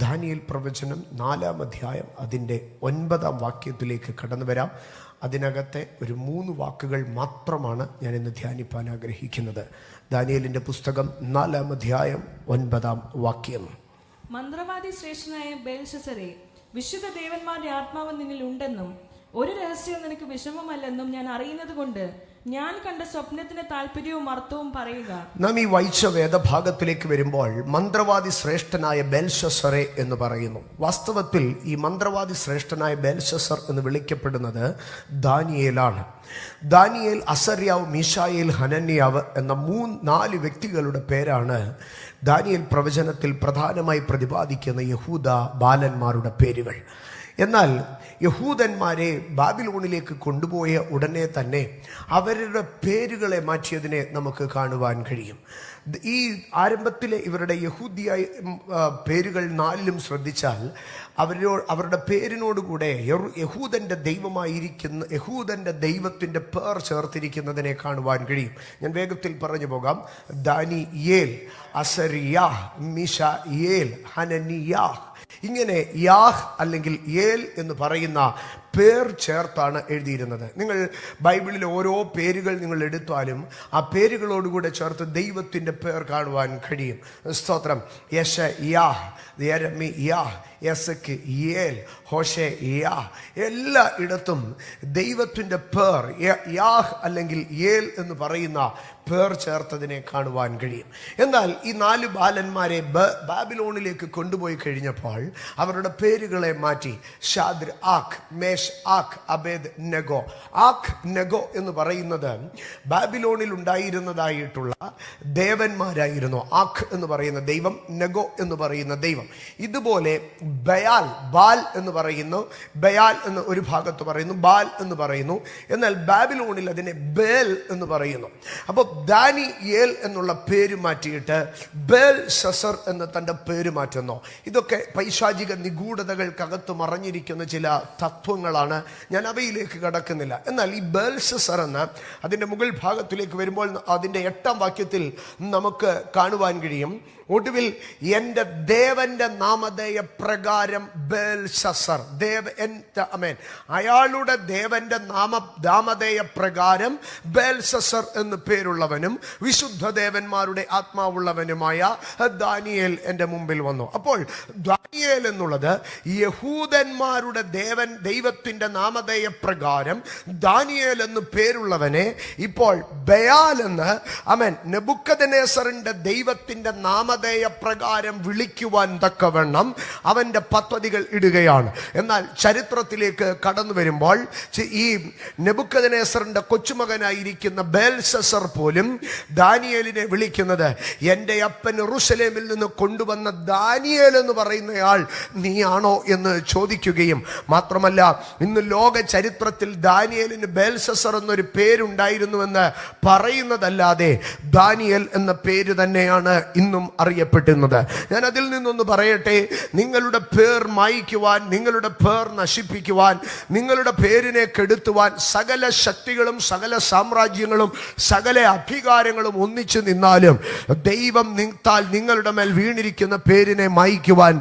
Daniel പ്രവചനം 4-ാം അധ്യായം അതിൻ്റെ 9-ാം വാക്യത്തിലേക്ക് കടന്നു വരാം. അതിനകത്തെ ഒരു 3 വാക്കുകൾ മാത്രമാണ് ഞാൻ ഇന്ന് ധ്യാനിപ്പാൻ ആഗ്രഹിക്കുന്നത്. ദാനിയേലിൻ്റെ പുസ്തകം 4-ാം അധ്യായം 9-ാം വാക്യം. മന്ത്രവാദി ശ്രേഷ്ഠനായ ബേൽശസ്സരേ, വിശുദ്ധ ദേവന്മാരുടെ ആത്മാവ് നിന്നിൽ ഉണ്ടെന്നും ഒരു രഹസ്യം നിനക്ക് വിഷമമല്ലെന്നും ഞാൻ അറിയുന്നത് കൊണ്ട് ഞാൻ കണ്ട സ്വപ്നത്തിന്റെ താല്പര്യവും അർത്ഥവും പറയുക. നാം ഈ വായിച്ച വേദഭാഗത്തിലേക്ക് വരുമ്പോൾ മന്ത്രവാദി ശ്രേഷ്ഠനായ ബേൽശസ്സറെ എന്ന് പറയുന്നു. വാസ്തവത്തിൽ ഈ മന്ത്രവാദി ശ്രേഷ്ഠനായ ബേൽശസ്സർ എന്ന് വിളിക്കപ്പെടുന്നത് ദാനിയേലാണ്. ദാനിയേൽ, അസര്യാവ്, മീശായേൽ, ഹനന്യാവ് എന്ന 4 വ്യക്തികളുടെ പേരാണ് ദാനിയേൽ പ്രവചനത്തിൽ പ്രധാനമായി പ്രതിപാദിക്കുന്ന യഹൂദ ബാലന്മാരുടെ പേരുകൾ. എന്നാൽ യഹൂദന്മാരെ ബാബിലോണിലേക്ക് കൊണ്ടുപോയ ഉടനെ തന്നെ അവരുടെ പേരുകളെ മാറ്റിയതിനെ നമുക്ക് കാണുവാൻ കഴിയും. ഈ ആരംഭത്തിലെ ഇവരുടെ യഹൂദിയായ പേരുകൾ 4ലും ശ്രദ്ധിച്ചാൽ അവരുടെ പേരിനോടുകൂടെ യഹൂദൻ്റെ ദൈവമായിരിക്കുന്ന യഹൂദൻ്റെ ദൈവത്തിൻ്റെ പേർ ചേർത്തിരിക്കുന്നതിനെ കാണുവാൻ കഴിയും. ഞാൻ വേഗത്തിൽ പറഞ്ഞു പോകാം. ദാനിയേൽ, അസര്യാഹ്, മീശായേൽ, ഹനനിയാഹ്, ഇങ്ങനെ യാഹ് അല്ലെങ്കിൽ ഏൽ എന്ന് പറയുന്ന പേർ ചേർത്താണ് എഴുതിയിരുന്നത്. നിങ്ങൾ ബൈബിളിലെ ഓരോ പേരുകൾ നിങ്ങൾ എടുത്താലും ആ പേരുകളോടുകൂടെ ചേർത്ത് ദൈവത്തിൻ്റെ പേർ കാണുവാൻ കഴിയും. സ്തോത്രം. യെശയ്യാഹ്, യെരമിയാഹ്, യെസക്ക്, യേൽ, ഹോശേ, യാഹ്, എല്ലാ ഇടത്തും ദൈവത്തിൻ്റെ പേർ യാഹ് അല്ലെങ്കിൽ യേൽ എന്ന് പറയുന്ന പേർ ചേർത്തതിനെ കാണുവാൻ കഴിയും. എന്നാൽ ഈ 4 ബാലന്മാരെ ബാബിലോണിലേക്ക് കൊണ്ടുപോയി കഴിഞ്ഞപ്പോൾ അവരുടെ പേരുകളെ മാറ്റി ഷാദ്ര ആഖ്, മേഷ് ആഖ്, അബേദ് നെഗോ. ആഖ് നെഗോ എന്ന് പറയുന്നത് ബാബിലോണിൽ ഉണ്ടായിരുന്നതായിട്ടുള്ള ദേവന്മാരായിരുന്നു. ആഖ് എന്ന് പറയുന്ന ദൈവം, നെഗോ എന്ന് പറയുന്ന ദൈവം. ഇതുപോലെ ബയാൽ, ബാൽ എന്ന് പറയുന്നു, ബയാൽ എന്ന് ഒരു ഭാഗത്ത് പറയുന്നു, ബാൽ എന്ന് പറയുന്നു. എന്നാൽ ബാബിലോണിൽ അതിനെ ബേൽ എന്ന് പറയുന്നു. അപ്പോൾ ദാനിയേൽ എന്നുള്ള പേര് മാറ്റിയിട്ട് ബേൽശസ്സർ എന്ന് തൻ്റെ പേര് മാറ്റുന്നു. ഇതൊക്കെ പൈശാചിക നിഗൂഢതകൾക്കകത്ത് മറഞ്ഞിരിക്കുന്ന ചില തത്വങ്ങളാണ്. ഞാൻ അവയിലേക്ക് കടക്കുന്നില്ല. എന്നാൽ ഈ ബേൽശസ്സർ എന്ന് അതിൻ്റെ മുകൾ ഭാഗത്തിലേക്ക് വരുമ്പോൾ അതിൻ്റെ 8-ാം വാക്യത്തിൽ നമുക്ക് കാണുവാൻ കഴിയും. ഒടുവിൽ എൻ്റെ ദേവന്റെ നാമധേയ പ്രകാരം ബേൽശസ്സർ, അയാളുടെ ദേവന്റെ നാമധേയ പ്രകാരം ബേൽശസ്സർ എന്ന് പേരുള്ളവനും വിശുദ്ധ ദേവന്മാരുടെ ആത്മാവുള്ളവനുമായ ദാനിയേൽ എൻ്റെ മുമ്പിൽ വന്നു. അപ്പോൾ ദാനിയേൽ എന്നുള്ളത് യഹൂദന്മാരുടെ ദൈവത്തിന്റെ നാമധേയ പ്രകാരം ദാനിയേൽ എന്ന് പേരുള്ളവനെ ഇപ്പോൾ ബയാൽ എന്ന് നെബൂഖദ്നേസറിന്റെ ദൈവത്തിന്റെ നാമധേയ പ്രകാരം വിളിക്കുവാൻ തക്കവണ്ണം അവന്റെ പദ്ധതികൾ ഇടുകയാണ്. എന്നാൽ ചരിത്രത്തിലേക്ക് കടന്നു വരുമ്പോൾ ഈ നെബൂഖദ്നേസറിന്റെ കൊച്ചുമകനായിരിക്കുന്ന ബേൽശസ്സർ പോലും ദാനിയേലിനെ വിളിക്കുന്നത് എൻ്റെ അപ്പൻ യെരൂശലേമിൽ നിന്ന് കൊണ്ടുവന്ന ദാനിയേൽ എന്ന് പറയുന്നയാൾ നീയാണോ എന്ന് ചോദിക്കുകയും മാത്രമല്ല ഇന്ന് ലോക ചരിത്രത്തിൽ ദാനിയേലിന് ബേൽശസ്സർ എന്നൊരു പേരുണ്ടായിരുന്നുവെന്ന് പറയുന്നതല്ലാതെ ദാനിയേൽ എന്ന പേര് തന്നെയാണ് ഇന്നും അറിയപ്പെടുന്നത്. ഞാൻ അതിൽ നിന്നൊന്ന് പറയട്ടെ. നിങ്ങളുടെ പേർ മായ്ക്കുവാൻ, നിങ്ങളുടെ പേർ നശിപ്പിക്കുവാൻ, നിങ്ങളുടെ പേരിനെ കെടുത്തുവാൻ സകല ശക്തികളും സകല സാമ്രാജ്യങ്ങളും സകല അധികാരങ്ങളും ഒന്നിച്ചു നിന്നാലും ദൈവം നിങ്ങളുടെ മേൽ വീണിരിക്കുന്ന പേരിനെ മായ്ക്കുവാൻ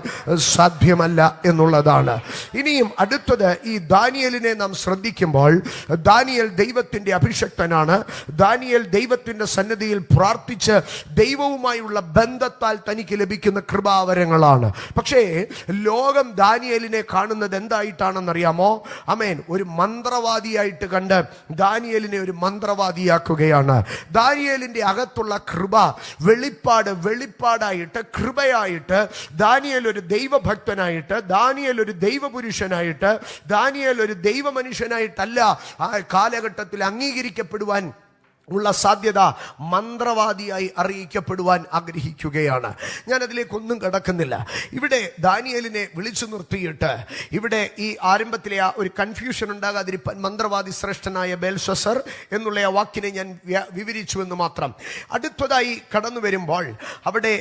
സാധ്യമല്ല എന്നുള്ളതാണ്. ഇനിയും അടുത്തത് ഈ ദാനിയേലിനെ നാം ശ്രദ്ധിക്കുമ്പോൾ ദാനിയേൽ ദൈവത്തിന്റെ അഭിഷക്തനാണ്. ദാനിയേൽ ദൈവത്തിന്റെ സന്നിധിയിൽ പ്രാർത്ഥിച്ച് ദൈവവുമായുള്ള ബന്ധത്താൽ തനിക്ക് ലഭിക്കുന്ന കൃപാവരങ്ങളാണ്. പക്ഷേ ലോകം ദാനിയേലിനെ കാണുന്നത് എന്തായിട്ടാണെന്നറിയാമോ? ഒരു മന്ത്രവാദിയായിട്ട് കണ്ട് ദാനിയേലിനെ ഒരു മന്ത്രവാദിയാക്കുകയാണ്. ദാനിയേലിന്റെ അകത്തുള്ള കൃപ വെളിപ്പാടായിട്ട് കൃപയായിട്ട് ദാനിയേൽ ഒരു ദൈവഭക്തനായിട്ട്, ദാനിയേൽ ഒരു ദൈവപുരുഷനായിട്ട്, ദാനിയേൽ ഒരു ദൈവ മനുഷ്യനായിട്ടല്ല ആ കാലഘട്ടത്തിൽ അംഗീകരിക്കപ്പെടുവാൻ ഉള്ള സാധ്യത മന്ത്രവാദിയായി അറിയിക്കപ്പെടുവാൻ ആഗ്രഹിക്കുകയാണ്. ഞാൻ അതിലേക്കൊന്നും കടക്കുന്നില്ല. ഇവിടെ ദാനിയേലിനെ വിളിച്ചു നിർത്തിയിട്ട് ഇവിടെ ഈ ആരംഭത്തിലെ ആ ഒരു കൺഫ്യൂഷൻ ഉണ്ടാകാതിരിക്കാൻ മന്ത്രവാദി ശ്രേഷ്ഠനായ ബേൽശസ്സർ എന്നുള്ള ആ വാക്കിനെ ഞാൻ വിവരിച്ചു എന്ന് മാത്രം. അടുത്തതായി കടന്നു വരുമ്പോൾ അവിടെ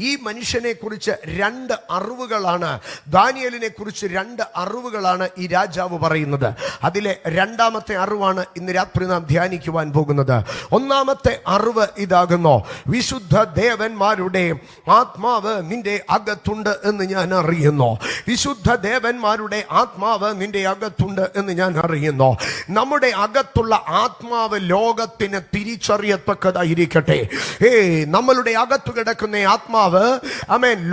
ഈ മനുഷ്യനെ കുറിച്ച് 2 അറിവുകളാണ്, ദാനിയേലിനെ കുറിച്ച് 2 അറിവുകളാണ് ഈ രാജാവ് പറയുന്നത്. അതിലെ 2ാമത്തെ അറിവാണ് ഇന്ന് രാത്രി നാം ധ്യാനിക്കുവാൻ പോകുന്നത്. ഒന്നാമത്തെ അറിവ് ഇതാകുന്നു, വിശുദ്ധ ദേവന്മാരുടെ ആത്മാവ് നിന്റെ അകത്തുണ്ട് എന്ന് ഞാൻ അറിയുന്നു. വിശുദ്ധ ദേവന്മാരുടെ ആത്മാവ് നിന്റെ അകത്തുണ്ട് എന്ന് ഞാൻ അറിയുന്നു. നമ്മുടെ അകത്തുള്ള ആത്മാവ് ലോകത്തിന് തിരിച്ചറിയത്തക്കതായിരിക്കട്ടെ. നമ്മളുടെ അകത്തു കിടക്കുന്ന ആത്മാവ്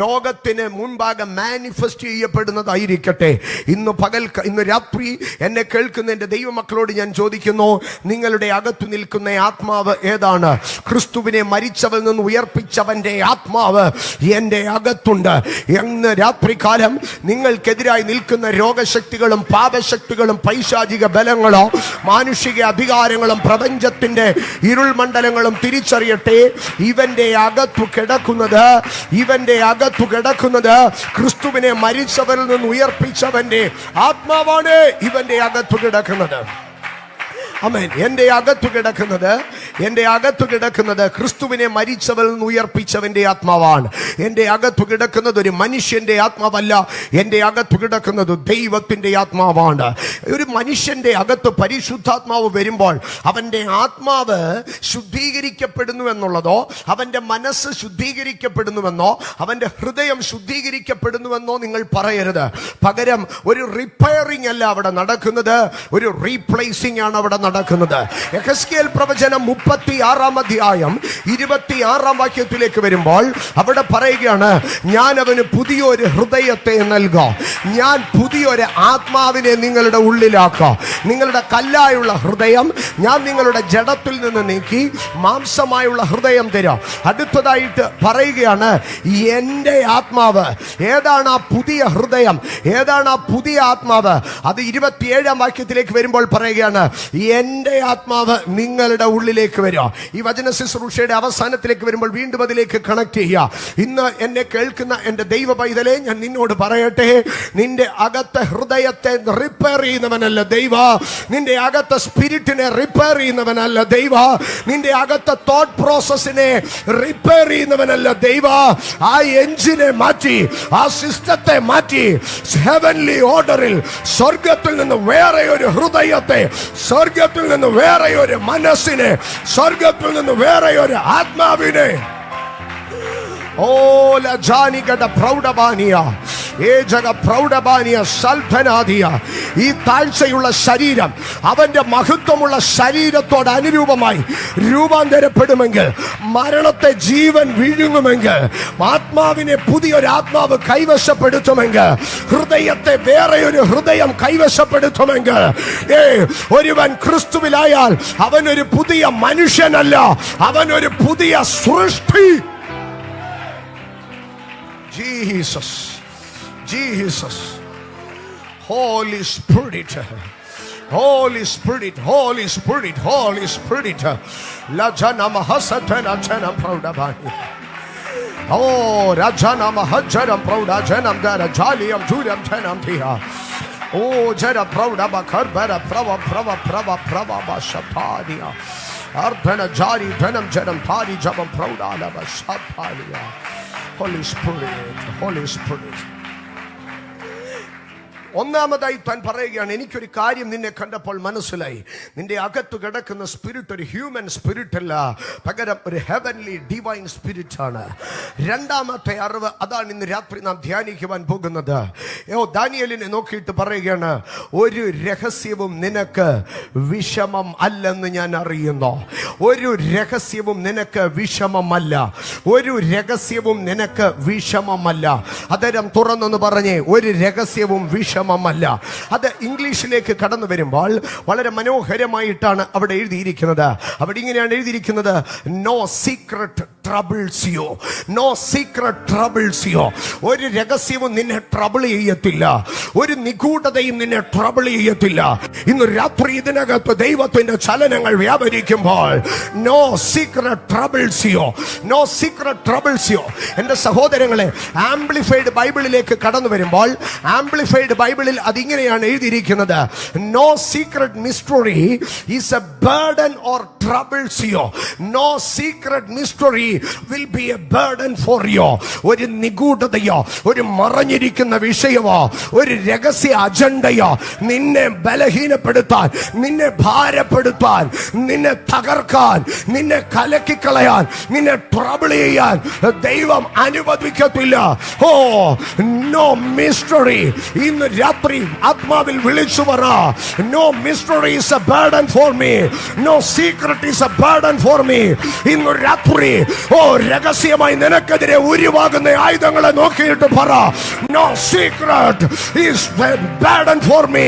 ലോകത്തിന് മുൻപാകെ മാനിഫെസ്റ്റ് ചെയ്യപ്പെടുന്നതായിരിക്കട്ടെ. ഇന്ന് രാത്രി എന്നെ കേൾക്കുന്ന എൻ്റെ ദൈവമക്കളോട് ഞാൻ ചോദിക്കുന്നു, നിങ്ങളുടെ അകത്തു നിൽക്കുന്ന ആത്മാവ് ഏതാണ്? ക്രിസ്തുവിനെ മരിച്ചവരിൽ നിന്ന് ഉയർപ്പിച്ചവന്റെ ആത്മാവ് എൻ്റെ അകത്തുണ്ട്. എന്ന് രാത്രികാലം നിങ്ങൾക്കെതിരായി നിൽക്കുന്ന രോഗശക്തികളും പാപശക്തികളും പൈശാചിക ബലങ്ങളോ മാനുഷിക അധികാരങ്ങളും പ്രപഞ്ചത്തിന്റെ ഇരുൾ മണ്ഡലങ്ങളും തിരിച്ചറിയട്ടെ. ഇവന്റെ അകത്തു കിടക്കുന്നത് ക്രിസ്തുവിനെ മരിച്ചവരിൽ നിന്ന് ഉയർപ്പിച്ചവന്റെ ആത്മാവാണ്. ഇവന്റെ അകത്തു കിടക്കുന്നത് എൻ്റെ അകത്തു കിടക്കുന്നത് ക്രിസ്തുവിനെ മരിച്ചവരിൽ നിന്ന് ഉയർപ്പിച്ചവന്റെ ആത്മാവാണ്. എൻ്റെ അകത്തു കിടക്കുന്നത് ഒരു മനുഷ്യന്റെ ആത്മാവല്ല, എൻ്റെ അകത്തു കിടക്കുന്നത് ദൈവത്തിന്റെ ആത്മാവാണ്. ഒരു മനുഷ്യന്റെ അകത്ത് പരിശുദ്ധാത്മാവ് വരുമ്പോൾ അവന്റെ ആത്മാവ് ശുദ്ധീകരിക്കപ്പെടുന്നു എന്നുള്ളതോ, അവന്റെ മനസ്സ് ശുദ്ധീകരിക്കപ്പെടുന്നുവെന്നോ, അവന്റെ ഹൃദയം ശുദ്ധീകരിക്കപ്പെടുന്നുവെന്നോ നിങ്ങൾ പറയരുത്. പകരം ഒരു റിപ്പയറിംഗ് അല്ല അവിടെ നടക്കുന്നത്, ഒരു റീപ്ലേസിംഗ് ആണ് അവിടെ നടക്കുന്നത്. യെഹെസ്കേൽ പ്രവചനം 36 അധ്യായം 26 വാക്യത്തിലേക്ക് വരുമ്പോൾ അവിടെ പറയുകയാണ്, ഞാൻ അവന് പുതിയൊരു ഹൃദയത്തെ നൽകാം, ഞാൻ പുതിയൊരു ആത്മാവിനെ നിങ്ങളുടെ ഉള്ളിലാക്കാം. നിങ്ങളുടെ കല്ലായുള്ള ഹൃദയം ഞാൻ നിങ്ങളുടെ ജഡത്തിൽ നിന്ന് നീക്കി മാംസമായുള്ള ഹൃദയം തരാം. അടുത്തതായിട്ട് പറയുകയാണ്, എൻ്റെ ആത്മാവ്. ഏതാണ് ആ പുതിയ ഹൃദയം? ഏതാണ് ആ പുതിയ ആത്മാവ്? അത് 27 വാക്യത്തിലേക്ക് വരുമ്പോൾ പറയുകയാണ്, എൻ്റെ ആത്മാവ് നിങ്ങളുടെ ഉള്ളിലേക്ക് വരിക. ഈ വചന ശുശ്രൂഷയുടെ അവസാനത്തിലേക്ക് വരുമ്പോൾ വീണ്ടും അതിലേക്ക് കണക്ട് ചെയ്യുക. ഇന്ന് എന്നെ കേൾക്കുന്ന എൻ്റെ ദൈവ പൈതലേ, ഞാൻ നിന്നോട് പറയട്ടെ, നിന്റെ അകത്തെ ഹൃദയത്തെ റിപ്പയർ ചെയ്യുന്നവനല്ല ദൈവ, നിന്റെ അകത്തെ സ്പിരിറ്റിനെ റിപ്പയർ ചെയ്യുന്നവനല്ല ദൈവ, നിന്റെ അകത്തെ തോട്ട് പ്രോസസ്സിനെ റിപ്പയർ ചെയ്യുന്നവനല്ല ദൈവ. ആ എഞ്ചിനെ മാറ്റി, ആ സിസ്റ്റത്തെ മാറ്റി, ഹെവൻലി ഓർഡറിൽ സ്വർഗത്തിൽ നിന്ന് വേറെ ഒരു ഹൃദയത്തെ, സ്വർഗത്തിൽ നിന്ന് വേറെ ഒരു മനസ്സിനെ, സ്വർഗത്തിൽ നിന്ന് വേറെ ഒരു ആത്മാവിനെ, ഈ താഴ്ചയുള്ള ശരീരം അവന്റെ മഹത്വമുള്ള ശരീരത്തോട് അനുരൂപമായി രൂപാന്തരപ്പെടുമെങ്കിൽ, മരണത്തെ ജീവൻ വിഴുങ്ങുമെങ്കിൽ, ആത്മാവിനെ പുതിയൊരു ആത്മാവ് കൈവശപ്പെടുത്തുമെങ്കിൽ, ഹൃദയത്തെ വേറെ ഒരു ഹൃദയം കൈവശപ്പെടുത്തുമെങ്കിൽ, ഒരുവൻ ക്രിസ്തുവിലായാൽ അവനൊരു പുതിയ മനുഷ്യനല്ല, അവനൊരു പുതിയ സൃഷ്ടി. Jesus, Holy Spirit, Holy Spirit, Holy Spirit, Holy Spirit, la jana mahasatana jana praudabani, oh rajana mahajaram prauda janam gara jaliam juram janam thiha, oh jara praudaba karbara prava bashapadia, ardhana jari dhanam janam thari jabam praudala bashapadia. Holy Spirit, Holy Spirit. ഒന്നാമതായി താൻ പറയുകയാണ്, എനിക്കൊരു കാര്യം നിന്നെ കണ്ടപ്പോൾ മനസ്സിലായി, നിന്റെ അകത്ത് കിടക്കുന്ന സ്പിരിറ്റ് ഒരു ഹ്യൂമൻ സ്പിരിറ്റ് അല്ല, പകരം ഒരു ഹെവൻലി ഡിവൈൻ സ്പിരിറ്റ് ആണ്. രണ്ടാമത്തെ അറിവ് അതാണ് ഇന്ന് രാത്രി നാം ധ്യാനിക്കുവാൻ പോകുന്നത്. ദാനിയേലിനെ നോക്കിയിട്ട് പറയുകയാണ്, ഒരു രഹസ്യവും നിനക്ക് വിഷമം അല്ലെന്ന് ഞാൻ അറിയുന്നു. ഒരു രഹസ്യവും നിനക്ക് വിഷമമല്ല, ഒരു രഹസ്യവും നിനക്ക് വിഷമമല്ല. അതരം തുറന്നൊന്ന് പറഞ്ഞേ, ഒരു രഹസ്യവും വിഷമമല്ല. അത് ഇംഗ്ലീഷിലേക്ക് കടന്നു വരുമ്പോൾ വളരെ മനോഹരമായിട്ടാണ് അവിടെ എഴുതിയിരിക്കുന്നത്. അവിടെ ഇങ്ങനെയാണ് എഴുതിയിരിക്കുന്നത്, no secret troubles you, no secret troubles you. ഒരു രഹസ്യവും നിന്നെ ട്രബിൾ ചെയ്യത്തില്ല, ഒരു നിഗൂഢതയും നിന്നെ ട്രബിൾ ചെയ്യത്തില്ല. ഇന്ന് രാത്രി ഇതിനകത്ത് ദൈവത്തിന്റെ ചലനങ്ങൾ വ്യാപരിക്കുമ്പോൾ, no secret troubles you, no secret troubles you. എൻ്റെ സഹോദരങ്ങളെ, ആംപ്ലിഫൈഡ് ബൈബിളിലേക്ക് കടന്നു വരുമ്പോൾ, ആംപ്ലിഫൈഡ് ബൈബിൾ ബൈബിളിൽ അതിങ്ങനെയാണ് എഴുതിയിരിക്കുന്നത്, no secret mystery is a burden or troubles you. No secret mystery will be a burden for you. ഒരു നിഗൂഢതയോ ഒരു മറഞ്ഞിരിക്കുന്ന വിഷയമോ ഒരു രഹസ്യ അജണ്ടയോ നിന്നെ ബലഹീനപ്പെടുത്താൻ, നിന്നെ ഭാരപ്പെടുത്താൻ, നിന്നെ തകർക്കാൻ, നിന്നെ കലക്കിക്കളയാൻ, നിന്നെ ട്രബിൾ ചെയ്യാൻ ദൈവം അനുവദിക്കത്തില്ല. ഓ, നോ മിസ്റ്ററി. ഇന്ന് രാത്രി ആത്മാവിൽ വിളിച്ചു പറ, no mystery is a burden for me. No secret is a burden for me. ഇന്ന് രാത്രി ഓ, രഹസ്യമായി നിനക്കെതിരെ ഉരുവാകുന്ന ആയുധങ്ങളെ നോക്കിയിട്ട് പറ, no secret is a burden for me.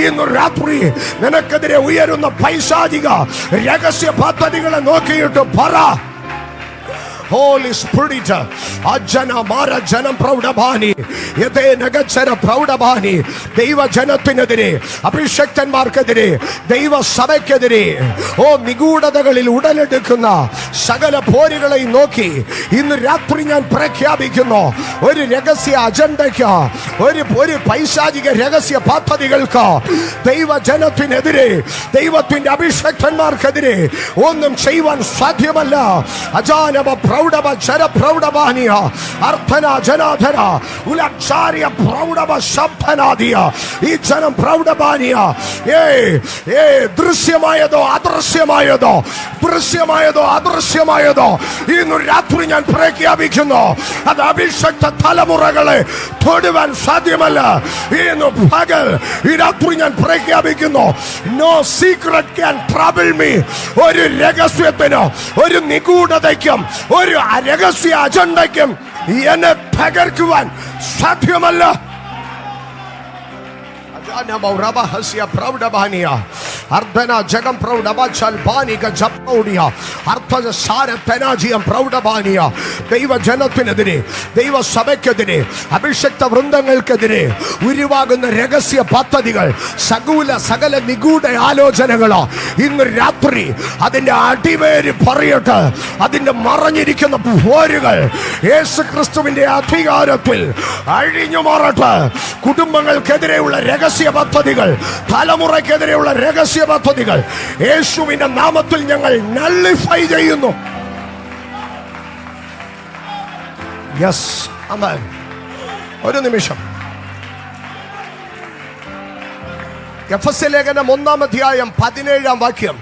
ഇന്ന് രാത്രി നിനക്കെതിരെ ഉയരുന്ന പൈശാചിക രഹസ്യ പദ്ധതികളെ നോക്കിയിട്ട് പറ, Holy Spirit, Ajana Mara Janam Praudabani, Yate Nagachara Praudabani, Deva Janatinadere, Abhishektan Markadere, Deva Sabekadere, O Miguda Dagalil Udaledekuna, Sagala Porigala Inoki, in the Rapringan Prekiabikino, or Regasia Ajandaka, or Paisajiga Regasia Papadigalka, Deva Janatinadere, Deva Twin Abhishektan Markadere, Onam Shaivan Satyamala, Ajana Praudaba Jara Praudabania, Arthana Janadhara, Ulacharia Praudaba Shampanadia, Ichanam Praudabania, Drusyamayado, Adrasyamayado, Drusyamayado, Adrasyamayado, in Ratrinyan Prekiabikino, and Abhishekta Talamuragale, Todavan Sadyamala, in Pagal, in Ratrinyan Prekiabikino. No secret can trouble me, or in Regaswetano, or in Nikuda Dekam, or രഹസ്യ അജണ്ടയ്ക്കും എന്നെ തകർക്കുവാൻ സാധ്യമല്ല. Ardana Jagam Praudabachal Banika Japaudia, Artha Sara Penajiam Praudabania, Deva Janatinadere, Deva Sabekadere, Abhishekta Vrundangal Kadere, Urivagan Regasia Patadigal, Sagula Sagala Niguda Alo Janagala, in Rapri, Adinda Antiveri Pariata, Adinda Maranikan of Purigal, Yes Christum in the Atigarapil, Aldino Marata, Kutumbangal Kadere, Regasia Patadigal, Talamura Kadere, Regasia. യേശുവിന്റെ നാമത്തിൽ ഞങ്ങൾ nullify ചെയ്യുന്നു. Yes, ആമേൻ. ഒരു നിമിഷം. എഫെസ്യ ലേഖനം 1:17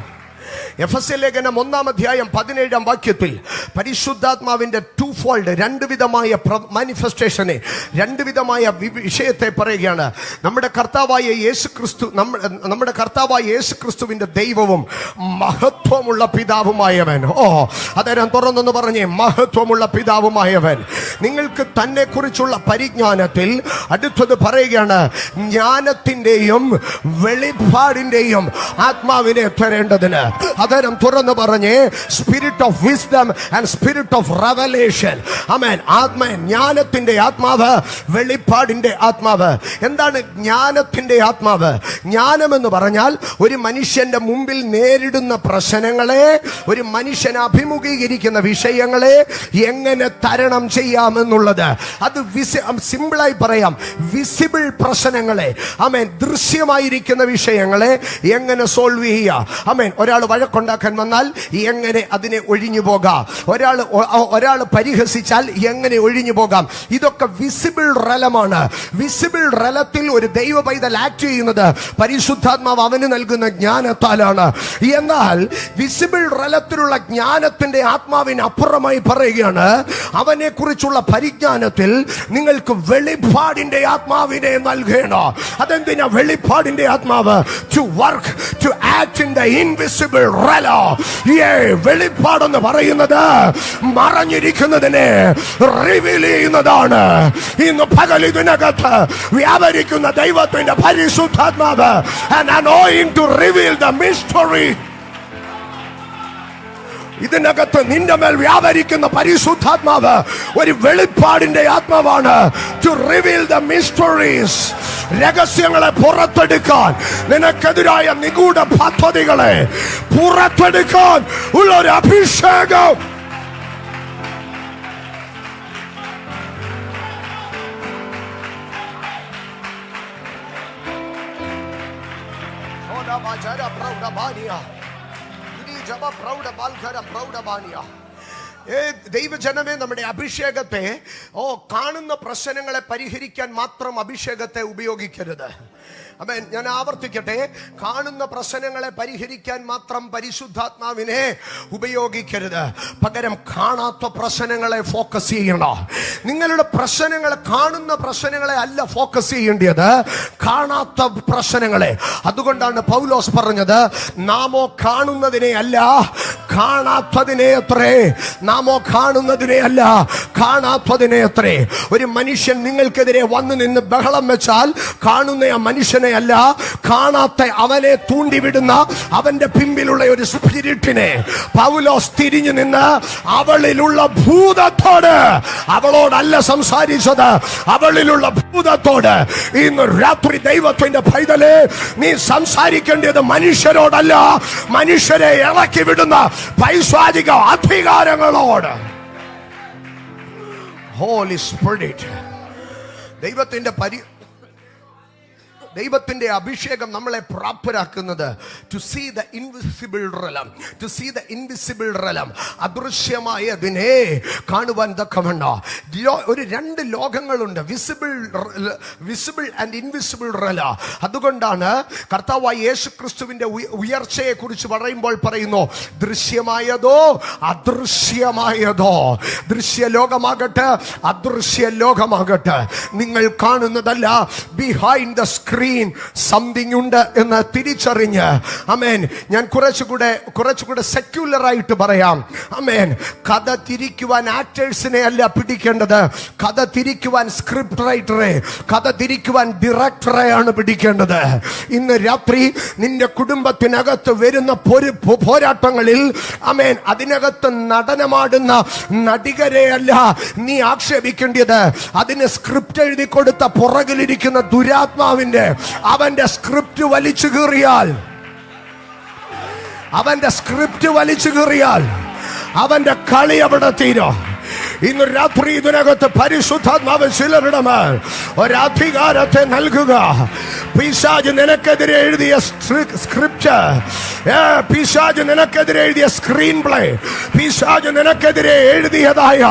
എഫെസ്യ ലേഖനം 1:17 പരിശുദ്ധാത്മാവിന്റെ ടൂഫോൾഡ് രണ്ടുവിധമായ മാനിഫെസ്റ്റേഷനെ, രണ്ടുവിധമായ വിഷയത്തെ പറയുകയാണ്. നമ്മുടെ കർത്താവായ യേശുക്രിസ്തുവിന്റെ ദൈവവും മഹത്വമുള്ള പിതാവുമായവൻ. ഓ, അതെല്ലാം തുറന്നൊന്ന് പറഞ്ഞേ, മഹത്വമുള്ള പിതാവുമായവൻ. നിങ്ങൾക്ക് തന്നെ കുറിച്ചുള്ള പരിജ്ഞാനത്തിൽ അടുത്തത് പറയുകയാണ്, ജ്ഞാനത്തിന്റെയും വെളിപ്പാടിന്റെയും ആത്മാവിനെ തരേണ്ടതിന്. അതരം തുറന്ന് പറഞ്ഞേ, spirit of wisdom and spirit of revelation. ആമേൻ. ജ്ഞാനത്തിന്റെ ആത്മാവ്, വെളിപ്പാടിന്റെ ആത്മാവ്. എന്താണ് ജ്ഞാനത്തിന്റെ ആത്മാവ്? ജ്ഞാനം എന്ന് പറഞ്ഞാൽ ഒരു മനുഷ്യന്റെ മുമ്പിൽ നേരിടുന്ന പ്രശ്നങ്ങളെ, ഒരു മനുഷ്യൻ അഭിമുഖീകരിക്കുന്ന വിഷയങ്ങളെ എങ്ങനെ തരണം ചെയ്യാമെന്നുള്ളത്. അത് സിമ്പിളായി പറയാം, വിസിബിൾ പ്രശ്നങ്ങളെ, ആമേൻ, ദൃശ്യമായിരിക്കുന്ന വിഷയങ്ങളെ എങ്ങനെ സോൾവ് ചെയ്യുക. ആമേൻ. ഒരാൾ വഴക്കുണ്ടാക്കാൻ വന്നാൽ എങ്ങനെ അതിനെ ഒഴിഞ്ഞു പോകാം, ഒരാൾ പരിഹസിച്ചാൽ എങ്ങനെ ഒഴിഞ്ഞു പോകാം. ഇതൊക്കെ വിസിബിൾ റലമാണ്. വിസിബിൾ റലത്തിൽ ഒരു ദൈവ പൈതൽ ആക്ട് ചെയ്യുന്നത് പരിശുദ്ധാത്മാവ് അവന് നൽകുന്ന ജ്ഞാനത്താലാണ്. എന്നാൽ വിസിബിൾ റലത്തിലുള്ള ജ്ഞാനത്തിന്റെ ആത്മാവിന് അപ്പുറമായി പറയുകയാണ്, അവനെ കുറിച്ചുള്ള പരിജ്ഞാനത്തിൽ നിങ്ങൾക്ക് വെളിപ്പാടിന്റെ ആത്മാവിനെ നൽകണം. അതെന്തിനാ വെളിപ്പാടിന്റെ ആത്മാവ്? To work, to act in the invisible realm. വെളിപ്പാടെന്ന് പറയുന്നത് മറഞ്ഞിരിക്കുന്നതിനെ റിവീൽ ചെയ്യുന്നതാണ്. ഇന്ന് പകൽ ഇതിനകത്ത് വ്യാപരിക്കുന്ന ദൈവത്തിന്റെ പരിശുദ്ധാത്മാവ്, an anointing to reveal the mystery. ഇതിനകത്ത് നിന്റെ മേൽ വ്യാപരിക്കുന്ന പരിശുദ്ധാത്മാവ് ഒരു വെളിപ്പാടിന്റെ ആത്മാവാണ്. ടു റിവീൽ ദ മിസ്റ്ററീസ്, രഹസ്യങ്ങളെ പുറത്തെടുക്കാൻ, നിനക്കെതിരായ നിഗൂഢ പദ്ധതികളെ പുറത്തെടുക്കാൻ ഉള്ള ഒരു അഭിഷേകം. ദൈവജനമേ, നമ്മുടെ അഭിഷേകത്തെ കാണുന്ന പ്രശ്നങ്ങളെ പരിഹരിക്കാൻ മാത്രം അഭിഷേകത്തെ ഉപയോഗിക്കരുത്. അമേൻ. ഞാൻ ആവർത്തിക്കട്ടെ, കാണുന്ന പ്രശ്നങ്ങളെ പരിഹരിക്കാൻ മാത്രം പരിശുദ്ധാത്മാവിനെ ഉപയോഗിക്കരുത്. പകരം കാണാത്ത പ്രശ്നങ്ങളെ ഫോക്കസ് ചെയ്യണം. നിങ്ങളുടെ പ്രശ്നങ്ങളെ, കാണുന്ന പ്രശ്നങ്ങളെ അല്ല ഫോക്കസ് ചെയ്യേണ്ടത്, കാണാത്ത പ്രശ്നങ്ങളെ. അതുകൊണ്ടാണ് പൗലോസ് പറഞ്ഞത്, നാമോ കാണുന്നതിനെ അല്ല കാണാത്തതിനെ അത്രേ. നാമോ കാണുന്നതിനെ അല്ല കാണാത്തതിനെ അത്രേ. ഒരു മനുഷ്യൻ നിങ്ങൾക്കെതിരെ വന്നു നിന്ന് ബഹളം വെച്ചാൽ കാണുന്ന ആ മനുഷ്യനെ അല്ല, കാണാത്ത അവനെ തൂണ്ടിവിടുന്ന അവന്റെ പിമ്പിലുള്ള ഒരു സ്പിരിറ്റിനെ പൗലോസ് തിരിഞ്ഞു നിന്ന് അവളിലുള്ള ഭൂതത്തോട്, അവളോടല്ല സംസാരിച്ചത്, അവളിലുള്ള ഭൂതത്തോട്. ഇന്ന് രാത്രി ദൈവത്തിന്റെ പൈതലേ, നീ സംസാരിക്കേണ്ടത് മനുഷ്യരോടല്ല, മനുഷ്യരെ ഇളക്കി വിടുന്ന പൈശാചിക അധികാരങ്ങളോട്. ഹോളി സ്പിരിറ്റ്, ദൈവത്തിന്റെ അഭിഷേകം നമ്മളെ പ്രാപ്തരാക്കുന്നത് to see the invisible realm, to see the invisible realm, അദൃശ്യമായതിനെ കാണുവാൻ തക്കവണ്ണം. ഒരു രണ്ട് ലോകങ്ങളുണ്ട്, വിസിബിൾ ആൻഡ് ഇൻവിസിബിൾ റെല. അതുകൊണ്ടാണ് കർത്താവായ യേശു ക്രിസ്തുവിന്റെ ഉയർച്ചയെ കുറിച്ച് പറയുമ്പോൾ പറയുന്നു, ദൃശ്യമായതോ അദൃശ്യമായതോ, ദൃശ്യ ലോകമാകട്ടെ അദൃശ്യ ലോകമാകട്ടെ, നിങ്ങൾ കാണുന്നതല്ല, ബിഹൈൻഡ് ദ സ്ക്രീൻ സംതിങ് ഉണ്ട് എന്ന് തിരിച്ചറിഞ്ഞ്, അമേൻ, ഞാൻ കുറച്ചുകൂടെ സെക്യുലർ ആയിട്ട് പറയാം. അമേൻ. കഥ തിരിക്കുവാൻ ആക്ടേഴ്സിനെ അല്ല പിടിക്കേണ്ടത്, കഥ തിരിക്കുവാൻ സ്ക്രിപ്റ്റ് റൈറ്ററെ, കഥ തിരിക്കുവാൻ ഡയറക്ടറെയാണ് പിടിക്കേണ്ടത്. ഇന്ന് രാത്രി നിന്റെ കുടുംബത്തിനകത്ത് വരുന്ന പോരാട്ടങ്ങളിൽ, അമേൻ, അതിനകത്ത് നടനമാടുന്ന നടികരെ അല്ല നീ ആക്ഷേപിക്കേണ്ടത്, അതിന് സ്ക്രിപ്റ്റ് എഴുതി കൊടുത്ത പുറകിലിരിക്കുന്ന ദുരാത്മാവിന്റെ അവന്റെ സ്ക്രിപ്റ്റ് വലിച്ചു കീറിയാൽ, അവന്റെ സ്ക്രിപ്റ്റ് വലിച്ചു കീറിയാൽ അവന്റെ കളി അവിടെ തീരും. ഇന്ന് രാത്രി ഇതിനകത്ത് പരിശുദ്ധാത്മാവ് ചിലരുടെ മേൽ ഒരധികാരത്തെ നൽകുക. പിശാച് നിനക്കെതിരെ എഴുതിയ സ്ക്രിപ്റ്റ്, പിശാച് നിനക്കെതിരെ എഴുതിയ സ്ക്രീൻ പ്ലേ, പിശാച് നിനക്കെതിരെ എഴുതിയതായ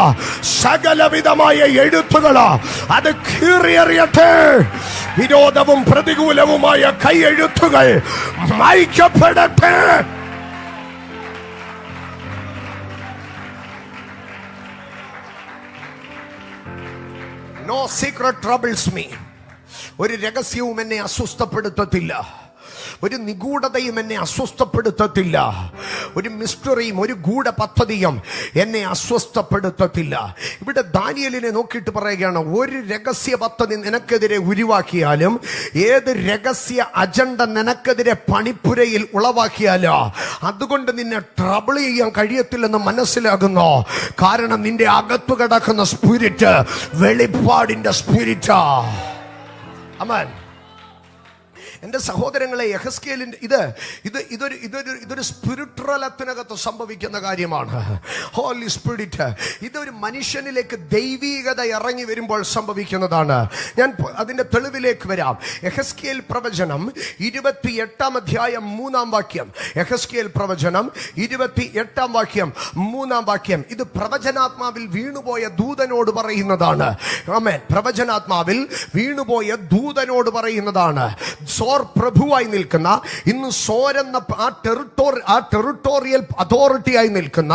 സകലവിധമായ എഴുത്തുകൾ അത് കീറിയെറിയട്ടെ. വിരോധവും പ്രതികൂലവുമായ കൈയെഴുത്തുകൾ മായ്ക്കപ്പെടട്ടെ. No secret troubles me. ഒരു രഹസ്യവും എന്നെ അസ്വസ്ഥപ്പെടുത്തത്തില്ല, ഒരു നിഗൂഢതയും എന്നെ അസ്വസ്ഥപ്പെടുത്തത്തില്ല, ഒരു മിസ്റ്ററിയും ഒരു ഗൂഢ പദ്ധതിയും എന്നെ അസ്വസ്ഥപ്പെടുത്തത്തില്ല. ഇവിടെ ദാനിയേലിനെ നോക്കിയിട്ട് പറയുകയാണ്, ഒരു രഹസ്യ പദ്ധതി നിനക്കെതിരെ ഉരുവാക്കിയാലും, ഏത് രഹസ്യ അജണ്ട നിനക്കെതിരെ പണിപ്പുരയിൽ ഉളവാക്കിയാലോ അതുകൊണ്ട് നിന്നെ ട്രബിൾ ചെയ്യാൻ കഴിയത്തില്ലെന്ന് മനസ്സിലാകുന്നു. കാരണം നിന്റെ അകത്തു കിടക്കുന്ന സ്പിരിറ്റ് വെളിപ്പാടിന്റെ സ്പിരിറ്റാ. ആമേൻ. എൻ്റെ സഹോദരങ്ങളെ, യെഹെസ്കേലിന്റെ ഇതൊരു സ്പിരിച്വലത്തിനകത്ത് സംഭവിക്കുന്ന കാര്യമാണ്. ഹോളി സ്പിരിറ്റ്, ഇതൊരു മനുഷ്യനിലേക്ക് ദൈവീകത ഇറങ്ങി വരുമ്പോൾ സംഭവിക്കുന്നതാണ്. ഞാൻ അതിന്റെ തെളിവിലേക്ക് വരാം. യെഹെസ്കേൽ പ്രവചനം 28-ാം അധ്യായം 3-ാം വാക്യം. യെഹെസ്കേൽ പ്രവചനം 28-ാം വാക്യം 3-ാം വാക്യം. ഇത് പ്രവചനാത്മാവിൽ വീണുപോയ ദൂതനോട് പറയുന്നതാണ്. ആമേൻ. പ്രവചനാത്മാവിൽ വീണുപോയ ദൂതനോട് പറയുന്നതാണ്. സോർ പ്രഭുവായി നിൽക്കുന്ന, ഇന്ന് സോർ എന്ന ആ ടെറിട്ടോറിയൽ അതോറിറ്റിയായി നിൽക്കുന്ന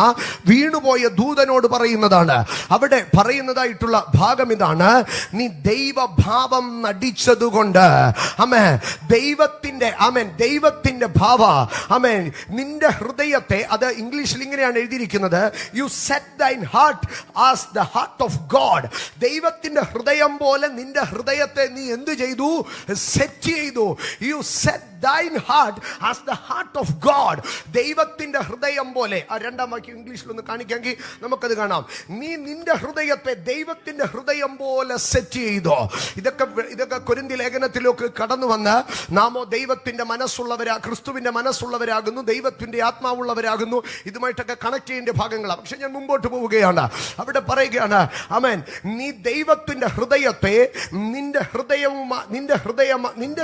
വീണുപോയ ദൂതനോട് പറയുന്നതാണ്. അവിടെ പറയുന്നതായിട്ടുള്ള ഭാഗം ഇതാണ്: നീ ദൈവഭാവം നടിച്ചതുകൊണ്ട്, ആമേൻ, ദൈവത്തിന്റെ ഭാവ, ആമേൻ, നിന്റെ ഹൃദയത്തെ, അത് ഇംഗ്ലീഷിൽ ഇങ്ങനെയാണ് എഴുതിയിരിക്കുന്നത്, you set thine heart as the heart of God. ദൈവത്തിന്റെ ഹൃദയം പോലെ നിന്റെ ഹൃദയത്തെ നീ എന്ത് ചെയ്തു? സെറ്റ് ചെയ്തു. You set thine heart as the heart of God. ദൈവത്തിന്റെ ഹൃദയം പോലെ. ആ രണ്ടാം വാക്യം ഇംഗ്ലീഷിലൊന്ന് കാണിക്കാമെങ്കിൽ നമുക്കത് കാണാം. നീ നിന്റെ ഹൃദയത്തെ ദൈവത്തിന്റെ ഹൃദയം പോലെ സെറ്റ് ചെയ്തോ. ഇതൊക്കെ കൊരിന്ത്യർ ലേഖനത്തിലേക്ക് കടന്നു വന്ന്, നാമോ ദൈവത്തിന്റെ മനസ്സുള്ളവരാ, ക്രിസ്തുവിന്റെ മനസ്സുള്ളവരാകുന്നു, ദൈവത്തിന്റെ ആത്മാവുള്ളവരാകുന്നു, ഇതുമായിട്ടൊക്കെ കണക്ട് ചെയ്യേണ്ട ഭാഗങ്ങളാണ്. പക്ഷെ ഞാൻ മുമ്പോട്ട് പോവുകയാണ്. അവിടെ പറയുകയാണ്, ആമേൻ, നീ ദൈവത്തിന്റെ ഹൃദയത്തെ, നിന്റെ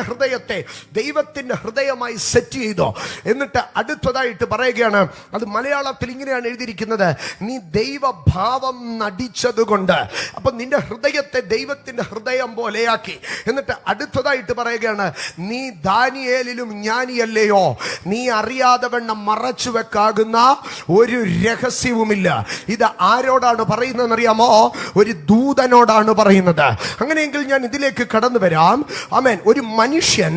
ഹൃദയത്തെ ദൈവത്തിന്റെ ദൈവത്തിന്റെ ഹൃദയമായി സെറ്റ് ചെയ്തോ. എന്നിട്ട് അടുത്തതായിട്ട് പറയുകയാണ്, അത് മലയാളത്തിൽ ഇങ്ങനെയാണ് എഴുതിയിരിക്കുന്നത്, നീ ദൈവഭാവം നടിച്ചതുകൊണ്ട്. അപ്പൊ നിന്റെ ഹൃദയത്തെ ദൈവത്തിന്റെ ഹൃദയം പോലെയാക്കി. എന്നിട്ട് അടുത്തതായിട്ട് പറയുകയാണ്, നീ ദാനിയേലിലും ജ്ഞാനിയല്ലയോ, നീ അറിയാതെ വണ്ണം മറച്ചു വെക്കാകുന്ന ഒരു രഹസ്യവുമില്ല. ഇത് ആരോടാണ് പറയുന്നതെന്ന് അറിയാമോ? ഒരു ദൂതനോടാണ് പറയുന്നത്. അങ്ങനെയെങ്കിൽ ഞാൻ ഇതിലേക്ക് കടന്നു വരാം. ആമേൻ. ഒരു മനുഷ്യൻ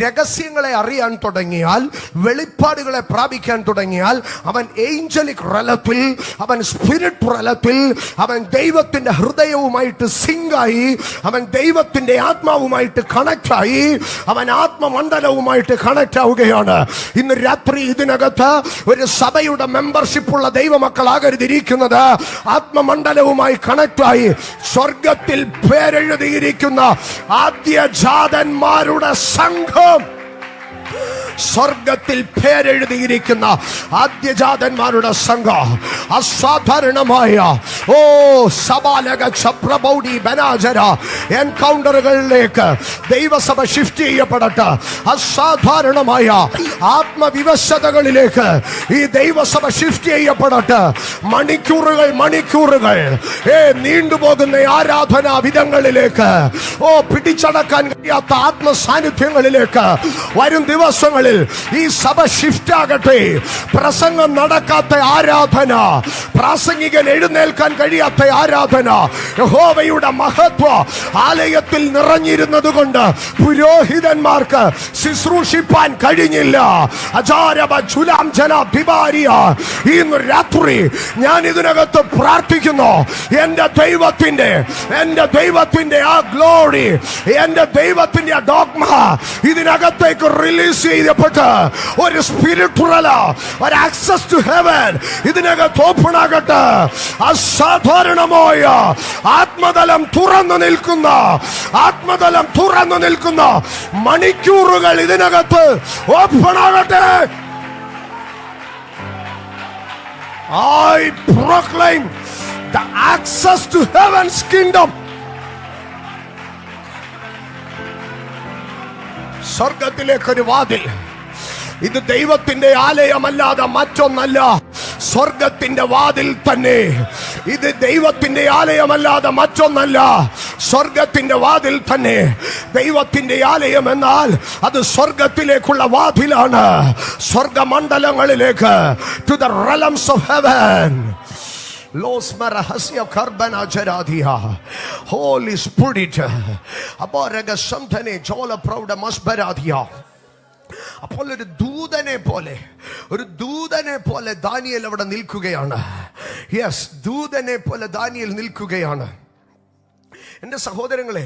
രഹസ്യങ്ങളെ അറിയാൻ തുടങ്ങിയാൽ, വെളിപ്പാടുകളെ പ്രാപിക്കാൻ തുടങ്ങിയാൽ, അവൻ ഏഞ്ചലിക് റലത്തിൽ, അവൻ സ്പിരിറ്റ് റലത്തിൽ, അവൻ ദൈവത്തിന്റെ ഹൃദയവുമായിട്ട് സിങ്കായി, അവൻ ദൈവത്തിന്റെ ആത്മാവുമായിട്ട് കണക്റ്റായി, അവൻ ആത്മമണ്ഡലവുമായിട്ട് കണക്റ്റ് ആവുകയാണ്. ഇന്ന് രാത്രി ഇതിനകത്ത് ഒരു സഭയുടെ മെമ്പർഷിപ്പ് ഉള്ള ദൈവമക്കളാകരുതിരിക്കുന്നത് ആത്മമണ്ഡലവുമായി കണക്റ്റായി സ്വർഗത്തിൽ പേരെഴുതിയിരിക്കുന്ന ആദ്യജാതന്മാരുടെ സംഘം, സ്വർഗത്തിൽ പേരെഴുതിയിരിക്കുന്ന ആദ്യജാതന്മാരുടെ സംഘം, അസാധാരണമായ സബാലക ചപ്രബൗഡി ബനാജര എൻകൗണ്ടറുകളിലേക്ക് ദൈവസഭ ഷിഫ്റ്റ് ചെയ്യപ്പെടട്ടെ. അസാധാരണമായ ആത്മവിവശതകളിലേക്ക് ഈ ദൈവസഭ ഷിഫ്റ്റ് ചെയ്യപ്പെടട്ടെ. മണിക്കൂറുകൾ നീണ്ടുപോകുന്ന ആരാധനാ വിധങ്ങളിലേക്ക്, പിടിച്ചടക്കാൻ കഴിയാത്ത ആത്മസാന്നിധ്യങ്ങളിലേക്ക് വരും ദിവസങ്ങളിൽ ഈ സഭ ഷിഫ്റ്റ് ആകട്ടെ. പ്രസംഗം നടക്കാത്ത ആരാധന, പ്രാസംഗികൻ എഴുന്നേൽക്കാൻ കഴിയാത്ത ആരാധന, യഹോവയുടെ മഹത്വം ആലയത്തിൽ നിറഞ്ഞിരുന്നത് കൊണ്ട് പുരോഹിതന്മാർക്ക് ശുശ്രൂഷിപ്പാൻ കഴിഞ്ഞില്ല. ഇന്ന് രാത്രി ഞാൻ ഇതിനകത്ത് പ്രാർത്ഥിക്കുന്നു, എന്റെ ദൈവത്തിന്റെ ആ ഗ്ലോറി, എന്റെ ദൈവത്തിന്റെ ആ ഡോഗ്മ ഇതിനകത്തേക്ക് റിലീസ് ചെയ്യപ്പെട്ട് ഒരു സ്പിരിച്വൽ, ഒരു ആക്സസ് ടു ഹെവൻ ഇതിനകത്ത് ഓപ്പൺ ആകട്ടെ. അസാധാരണമായ ആത്മതലം തുറന്നു നിൽക്കുന്ന മണിക്കൂറുകൾ ഇതിനകത്ത് ഓപ്പൺ ആകട്ടെ. I proclaim the access to heaven's kingdom. സ്വർഗത്തിലേക്കൊരു വാതിൽ. ഇത് ദൈവത്തിന്റെ ആലയമല്ലാതെ മറ്റൊന്നല്ല, സ്വർഗത്തിന്റെ വാതിൽ തന്നെ. ഇത് ദൈവത്തിന്റെ ആലയമല്ലാതെ മറ്റൊന്നല്ല, സ്വർഗത്തിന്റെ വാതിൽ തന്നെ. ദൈവത്തിന്റെ ആലയം എന്നാൽ അത് സ്വർഗത്തിലേക്കുള്ള വാതിലാണ്, സ്വർഗമണ്ഡലങ്ങളിലേക്ക്, to the realms of heaven. Holy Spirit, അപ്പോൾ ഒരു ദൂതനെ പോലെ ദാനിയേൽ അവിടെ നിൽക്കുകയാണ്. യെസ്, ദൂതനെ പോലെ ദാനിയേൽ നിൽക്കുകയാണ്. എൻ്റെ സഹോദരങ്ങളെ,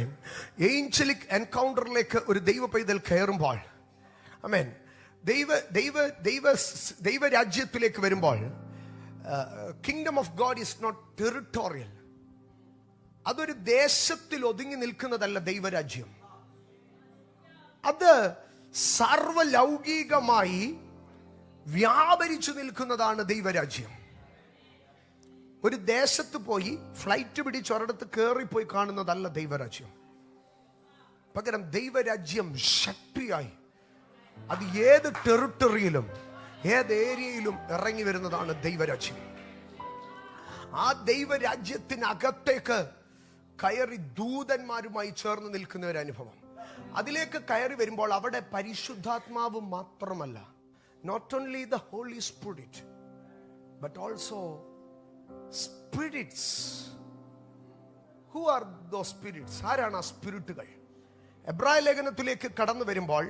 ഏഞ്ചലിക് എൻകൗണ്ടറിലേക്ക് ഒരു ദൈവ പൈതൽ കയറുമ്പോൾ, ആമേൻ, ദൈവരാജ്യത്തിലേക്ക് വരുമ്പോൾ, kingdom of God is not territorial. അതൊരു ദേശത്തിൽ ഒതുങ്ങി നിൽക്കുന്നതല്ല ദൈവരാജ്യം. അത് സർവലൗകികമായി വ്യാപരിച്ചു നിൽക്കുന്നതാണ് ദൈവരാജ്യം. ഒരു ദേശത്ത് പോയി ഫ്ലൈറ്റ് പിടിച്ച് ഒരിടത്ത് കയറിപ്പോയി കാണുന്നതല്ല ദൈവരാജ്യം. പകരം ദൈവരാജ്യം ശക്തിയായി അത് ഏത് ടെറിട്ടറിയിലും ഏത് ഏരിയയിലും ഇറങ്ങി വരുന്നതാണ് ദൈവരാജ്യം. ആ ദൈവരാജ്യത്തിനകത്തേക്ക് കയറി ദൂതന്മാരുമായി ചേർന്ന് നിൽക്കുന്ന ഒരു അനുഭവം. അതിലേക്ക് കയറി വരുമ്പോൾ അവിടെ പരിശുദ്ധാത്മാവ് മാത്രമല്ല, not only the holy spirit but also spirits. Who are those spirits? ആരാണ് ആ സ്പിരിറ്റുകൾ? എബ്രായ ലേഖനത്തിലേക്ക് കടന്നു വരുമ്പോൾ,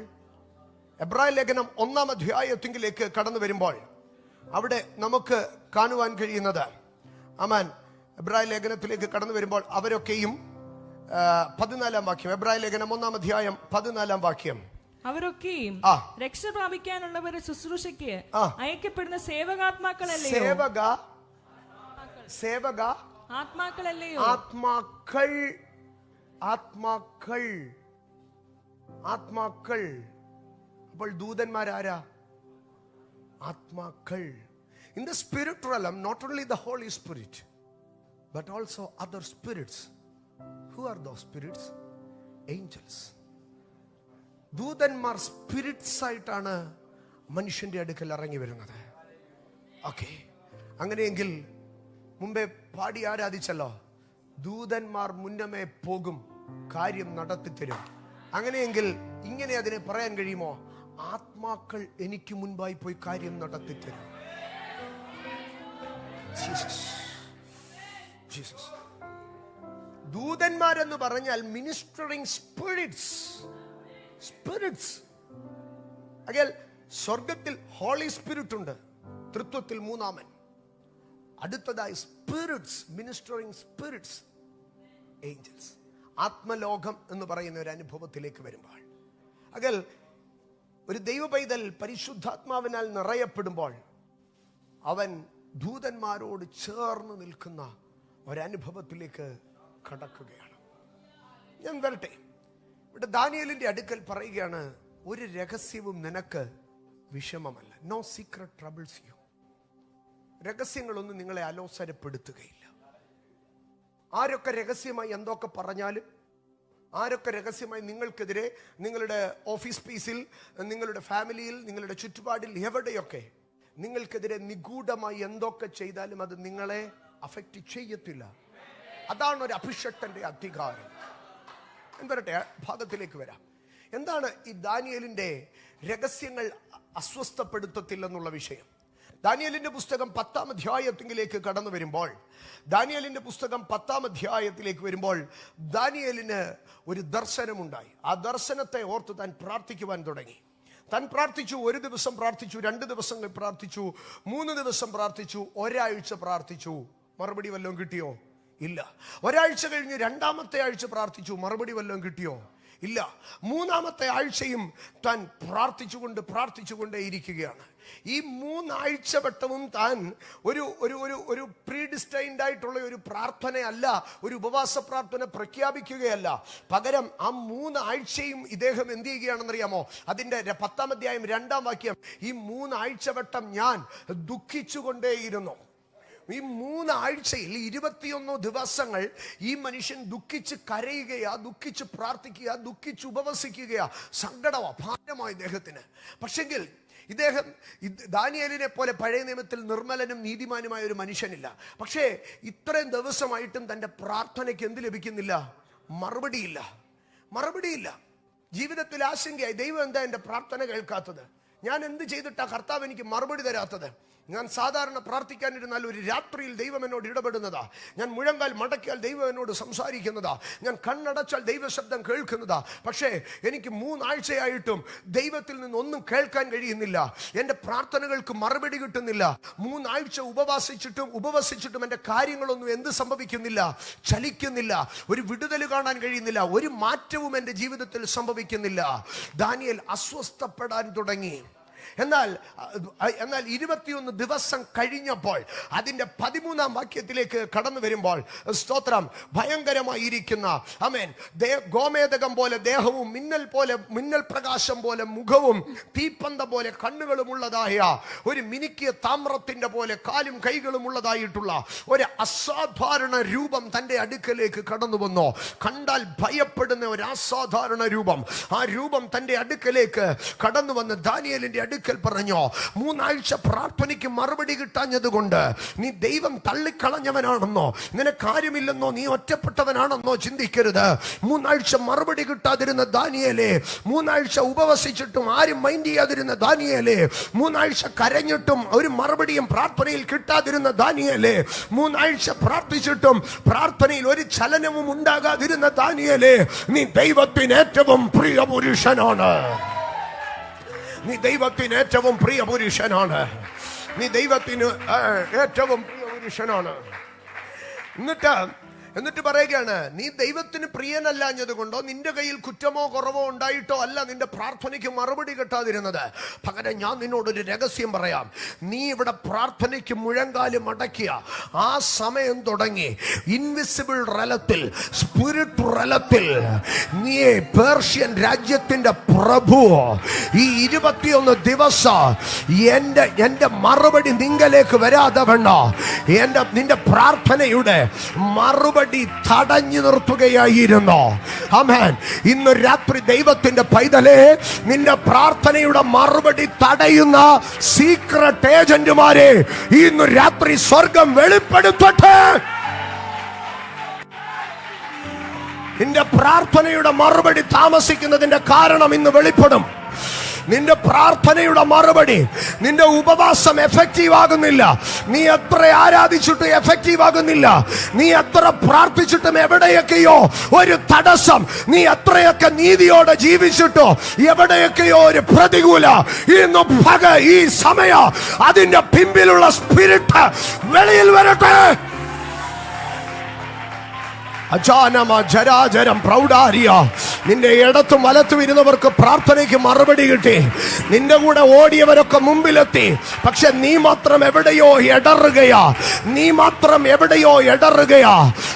എബ്രായ ലേഖനം 1-ാം അധ്യായത്തിലേക്ക് കടന്നു വരുമ്പോൾ അവിടെ നമുക്ക് കാണുവാൻ കഴിയുന്നത്, ആമേൻ, എബ്രായ ലേഖനത്തിലേക്ക് കടന്നു വരുമ്പോൾ അവരൊക്കെയും 14-ാം വാക്യം, എബ്രായ ലേഖനം 1-ാം അധ്യായം 14-ാം വാക്യം, അവരൊക്കെയും രക്ഷ പ്രാപിക്കാനുള്ളവരെ ശുശ്രൂഷയ്ക്ക് അയക്കപ്പെടുന്ന സേവകാത്മാക്കളല്ലയോ? സേവക ആത്മാക്കളല്ലയോ? ആത്മാക്കൾ. അപ്പോൾ ദൂതന്മാരാരാ? ആത്മാക്കൾ. In the spirit realm, not only the Holy Spirit, but also other spirits. Who are those spirits? Angels. ദൂതന്മാർ സ്പിരിറ്റ്സ് ആയിട്ടാണ് മനുഷ്യന്റെ അടുക്കൽ ഇറങ്ങി വരുന്നത്. ഓക്കെ, അങ്ങനെയെങ്കിൽ മുമ്പേ പാടി ആരാധിച്ചല്ലോ, ദൂതന്മാർ മുന്നമേ പോകും, കാര്യം നടത്തിത്തരും. അങ്ങനെയെങ്കിൽ ഇങ്ങനെ അതിനെ പറയാൻ കഴിയുമോ? ആത്മാക്കൾ എനിക്ക് മുൻപായി പോയി കാര്യം നടത്തിത്തരും. ജീസസ്. ദൂതന്മാരെന്ന് പറഞ്ഞാൽ മിനിസ്റ്ററിംഗ് സ്പിരിറ്റ്സ്. അകൽ സ്വർഗത്തിൽ ഹോളി സ്പിരിറ്റ് ഉണ്ട്, തൃത്വത്തിൽ മൂന്നാമൻ. അടുത്തതായി സ്പിരിറ്റ്സ്, മിനിസ്റ്ററിംഗ് സ്പിരിറ്റ്സ്, ഏഞ്ചൽസ്. ആത്മലോകം എന്ന് പറയുന്ന ഒരു അനുഭവത്തിലേക്ക് വരുമ്പോൾ, അകൽ ഒരു ദൈവ പൈതൽ പരിശുദ്ധാത്മാവിനാൽ നിറയപ്പെടുമ്പോൾ അവൻ ദൂതന്മാരോട് ചേർന്ന് നിൽക്കുന്ന ഒരനുഭവത്തിലേക്ക് കടക്കുകയാണ്. ഞാൻ വരട്ടെ, ഇവിടെ ദാനിയേലിന്റെ അടുക്കൽ പറയുകയാണ്, ഒരു രഹസ്യവും നിനക്ക് വിഷമമല്ല. No secret troubles you. രഹസ്യങ്ങളൊന്നും നിങ്ങളെ അലോസരപ്പെടുത്തുകയില്ല. ആരൊക്കെ രഹസ്യമായി എന്തൊക്കെ പറഞ്ഞാലും, ആരൊക്കെ രഹസ്യമായി നിങ്ങൾക്കെതിരെ നിങ്ങളുടെ ഓഫീസ് സ്പേസിൽ, നിങ്ങളുടെ ഫാമിലിയിൽ, നിങ്ങളുടെ ചുറ്റുപാടിൽ എവിടെയൊക്കെ നിങ്ങൾക്കെതിരെ നിഗൂഢമായി എന്തൊക്കെ ചെയ്താലും അത് നിങ്ങളെ അഫക്റ്റ് ചെയ്യത്തില്ല. അതാണ് ഒരു അഭിഷക്തന്റെ അധികാരം. എന്തരട്ടെ, ഭാഗത്തിലേക്ക് വരാം. എന്താണ് ഈ ദാനിയേലിന്റെ രഹസ്യങ്ങൾ അസ്വസ്ഥപ്പെടുത്തത്തില്ലെന്നുള്ള വിഷയം? ദാനിയേലിന്റെ പുസ്തകം 10-ാം അധ്യായത്തിലേക്ക് കടന്നു വരുമ്പോൾ, ദാനിയേലിന്റെ പുസ്തകം 10-ാം അധ്യായത്തിലേക്ക് വരുമ്പോൾ ദാനിയേലിന് ഒരു ദർശനമുണ്ടായി. ആ ദർശനത്തെ ഓർത്ത് താൻ പ്രാർത്ഥിക്കുവാൻ തുടങ്ങി. താൻ പ്രാർത്ഥിച്ചു. 1 ദിവസം പ്രാർത്ഥിച്ചു, 2 ദിവസം പ്രാർത്ഥിച്ചു, 3 ദിവസം പ്രാർത്ഥിച്ചു, ഒരാഴ്ച പ്രാർത്ഥിച്ചു. മറുപടി വല്ലതും കിട്ടിയോ? ഇല്ല. ഒരാഴ്ച കഴിഞ്ഞ് 2-ാമത്തെ ആഴ്ച പ്രാർത്ഥിച്ചു. മറുപടി വല്ലതും കിട്ടിയോ? ഇല്ല. 3-ാമത്തെ ആഴ്ചയും താൻ പ്രാർത്ഥിച്ചുകൊണ്ടേ ഇരിക്കുകയാണ്. ഈ 3 ആഴ്ച വട്ടവും താൻ ഒരു പ്രീഡിസ്റ്റൈൻഡ് ആയിട്ടുള്ള ഒരു പ്രാർത്ഥനയല്ല, ഒരു ഉപവാസ പ്രാർത്ഥന പ്രഖ്യാപിക്കുകയല്ല. പകരം ആ 3 ആഴ്ചയും ഇദ്ദേഹം എന്ത് ചെയ്യുകയാണെന്നറിയാമോ? അതിന്റെ 10-ാം അധ്യായം 2-ാം വാക്യം, ഈ 3 ആഴ്ച വട്ടം ഞാൻ ദുഃഖിച്ചുകൊണ്ടേയിരുന്നു. ഈ 3 ആഴ്ചയിൽ 21 ദിവസങ്ങൾ ഈ മനുഷ്യൻ ദുഃഖിച്ച് കരയുകയാ, ദുഃഖിച്ച് പ്രാർത്ഥിക്കുക, ദുഃഖിച്ച് ഉപവസിക്കുകയാ. സങ്കടമാ, ഭാരമാ ഇദ്ദേഹത്തിന്. പക്ഷെങ്കിൽ ഇദ്ദേഹം ദാനിയേലിനെ പോലെ പഴയ നിയമത്തിൽ നിർമ്മലനും നീതിമാനുമായ ഒരു മനുഷ്യനില്ല. പക്ഷേ ഇത്രയും ദിവസമായിട്ടും തൻ്റെ പ്രാർത്ഥനയ്ക്ക് എന്ത് ലഭിക്കുന്നില്ല? മറുപടിയില്ല. ജീവിതത്തിൽ ആശങ്കയായി, ദൈവം എന്താ എൻ്റെ പ്രാർത്ഥന കേൾക്കാത്തത്? ഞാൻ എന്ത് ചെയ്തിട്ടാ കർത്താവ് എനിക്ക് മറുപടി തരാത്തത്? ഞാൻ സാധാരണ പ്രാർത്ഥിക്കാനിരുന്നാൽ ഒരു രാത്രിയിൽ ദൈവം എന്നോട് ഇടപെടുന്നതാ. ഞാൻ മുഴങ്കാൽ മടക്കിയാൽ ദൈവം എന്നോട് സംസാരിക്കുന്നതാ. ഞാൻ കണ്ണടച്ചാൽ ദൈവശബ്ദം കേൾക്കുന്നതാ. പക്ഷേ എനിക്ക് 3 ആഴ്ചയായിട്ടും ദൈവത്തിൽ നിന്നൊന്നും കേൾക്കാൻ കഴിയുന്നില്ല. എൻ്റെ പ്രാർത്ഥനകൾക്ക് മറുപടി കിട്ടുന്നില്ല. 3 ആഴ്ച ഉപവസിച്ചിട്ടും എൻ്റെ കാര്യങ്ങളൊന്നും എന്ത് സംഭവിക്കുന്നില്ല? ചലിക്കുന്നില്ല. ഒരു വിടുതൽ കാണാൻ കഴിയുന്നില്ല. ഒരു മാറ്റവും എൻ്റെ ജീവിതത്തിൽ സംഭവിക്കുന്നില്ല. ദാനിയേൽ അസ്വസ്ഥപ്പെടാൻ തുടങ്ങി. എന്നാൽ 21 ദിവസം കഴിഞ്ഞപ്പോൾ അതിന്റെ 13-ാം വാക്യത്തിലേക്ക് കടന്നു വരുമ്പോൾ, സ്തോത്രം, ഭയങ്കരമായിരിക്കുന്ന ആമേൻ, ഗോമേതകം പോലെ ദേഹവും മിന്നൽ പ്രകാശം പോലെ മുഖവും തീപ്പന്തം പോലെ കണ്ണുകളും ഉള്ളതായ, ഒരു മിനുക്കിയ താമ്രത്തിന്റെ പോലെ കാലും കൈകളും ഉള്ളതായിട്ടുള്ള ഒരു അസാധാരണ രൂപം തന്റെ അടുക്കലേക്ക് കടന്നു വന്നു. കണ്ടാൽ ഭയപ്പെടുന്ന ഒരു അസാധാരണ രൂപം. ആ രൂപം തന്റെ അടുക്കലേക്ക് കടന്നു വന്ന് ദാനിയേലിന്റെ അടുക്കൽ പറഞ്ഞു, 3 ആഴ്ച പ്രാർത്ഥനയ്ക്ക് മറുപടി കിട്ടാഞ്ഞത് കൊണ്ട് നീ ദൈവം തള്ളിക്കളഞ്ഞവനാണെന്നോ, നിനക്ക് കാര്യമില്ലെന്നോ, നീ ഒറ്റപ്പെട്ടവനാണെന്നോ ചിന്തിക്കരുത്. 3 ആഴ്ച മറുപടി കിട്ടാതിരുന്ന ദാനിയേലേ, 3 ആഴ്ച ഉപവസിച്ചിട്ടും ആരും മൈൻഡ് ചെയ്യാതിരുന്ന ദാനിയേലേ, 3 ആഴ്ച കരഞ്ഞിട്ടും ഒരു മറുപടിയും പ്രാർത്ഥനയിൽ കിട്ടാതിരുന്ന ദാനിയേലേ, 3 ആഴ്ച പ്രാർത്ഥിച്ചിട്ടും പ്രാർത്ഥനയിൽ ഒരു ചലനവും ഉണ്ടാകാതിരുന്ന ദാനിയേലേ, നീ ദൈവത്തിന് ഏറ്റവും പ്രിയ പുരുഷനാണ്. നീ ദൈവത്തിന് ഏറ്റവും പ്രിയ പുരുഷനാണ്. നീ ദൈവത്തിന് ഏറ്റവും പ്രിയ പുരുഷനാണ്. എന്നിട്ട് പറയുകയാണ്, നീ ദൈവത്തിന് പ്രിയനല്ലാഞ്ഞത് കൊണ്ടോ നിന്റെ കയ്യിൽ കുറ്റമോ കുറവോ ഉണ്ടായിട്ടോ അല്ല നിന്റെ പ്രാർത്ഥനയ്ക്ക് മറുപടി കിട്ടാതിരുന്നത്. പകരം ഞാൻ നിന്നോടൊരു രഹസ്യം പറയാം. നീ ഇവിടെ പ്രാർത്ഥനയ്ക്ക് മുഴങ്കാല് മടക്കിയ ആ സമയം തുടങ്ങി ഇൻവിസിബിൾ റലത്തിൽ, സ്പിരിറ്റ് റലത്തിൽ, നീ പേർഷ്യൻ രാജ്യത്തിന്റെ പ്രഭു ഈ 21 ദിവസം എന്റെ മറുപടി നിങ്കലേക്ക് വരാതെ വേണ്ട, നിന്റെ പ്രാർത്ഥനയുടെ മറുപടി മറുപടി തടഞ്ഞു നിർത്തുകയായിരുന്നു. ആമേൻ. ഇന്ന് രാത്രി ദൈവത്തിന്റെ പൈതലേ, നിന്റെ പ്രാർത്ഥനയുടെ മറുപടി തടയുന്ന സീക്രട്ട് ഏജന്റുമാരെ ഇന്ന് രാത്രി സ്വർഗം വെളിപ്പെടുത്തട്ടെ. നിന്റെ പ്രാർത്ഥനയുടെ മറുപടി താമസിക്കുന്നതിന്റെ കാരണം ഇന്ന് വെളിപ്പെടും. നിന്റെ പ്രാർത്ഥനയുടെ മറുപടി, നിന്റെ ഉപവാസം എഫക്റ്റീവ് ആകുന്നില്ല. നീ എത്ര ആരാധിച്ചിട്ടും എഫക്റ്റീവ് ആകുന്നില്ല. നീ എത്ര പ്രാർത്ഥിച്ചിട്ടും എവിടെയൊക്കെയോ ഒരു തടസ്സം. നീ എത്രയൊക്കെ നീതിയോടെ ജീവിച്ചിട്ടോ എവിടെയൊക്കെയോ ഒരു പ്രതികൂല. ഇന്ന് ഈ സമയം അതിന്റെ പിമ്പിലുള്ള സ്പിരിറ്റ് വെളിയിൽ വരട്ടെ. അജാനമ ജരാജരം പ്രൗഢാരിയ. നിന്റെ ഇടത്തും വലത്തും ഇരുന്നവർക്ക് പ്രാർത്ഥനയ്ക്ക് മറുപടി കിട്ടി. നിന്റെ കൂടെ ഓടിയവരൊക്കെ മുമ്പിലെത്തി. പക്ഷെ നീ മാത്രം എവിടെയോ ഇടറുകയാ.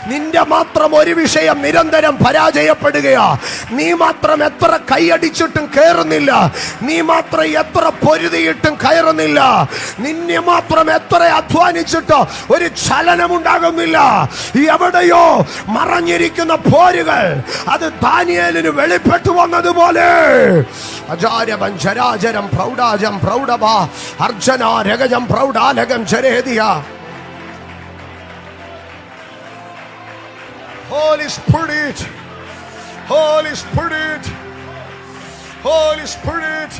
നിന്റെ മാത്രം ഒരു വിഷയം നിരന്തരം പരാജയപ്പെടുകയാ. നീ മാത്രം എത്ര കൈയടിച്ചിട്ടും കയറുന്നില്ല. നീ മാത്രം എത്ര പൊരുതിയിട്ടും കയറുന്നില്ല. നിന്നെ മാത്രം എത്ര അധ്വാനിച്ചിട്ടോ ഒരു ചലനമുണ്ടാകുന്നില്ല. എവിടെയോ മറഞ്ഞിരിക്കുന്ന പോരുകൾ അത് ദാനിയേലിന് വെളിപ്പെട്ടു വന്നതുപോലെ. അജാരവൻ ജരാജരം പ്രൗഢാജം പ്രൗഢഭ അർജന രഗജം പ്രൗഢാലകം ജരേദിയ. Holy Spirit, Holy Spirit, Holy Spirit.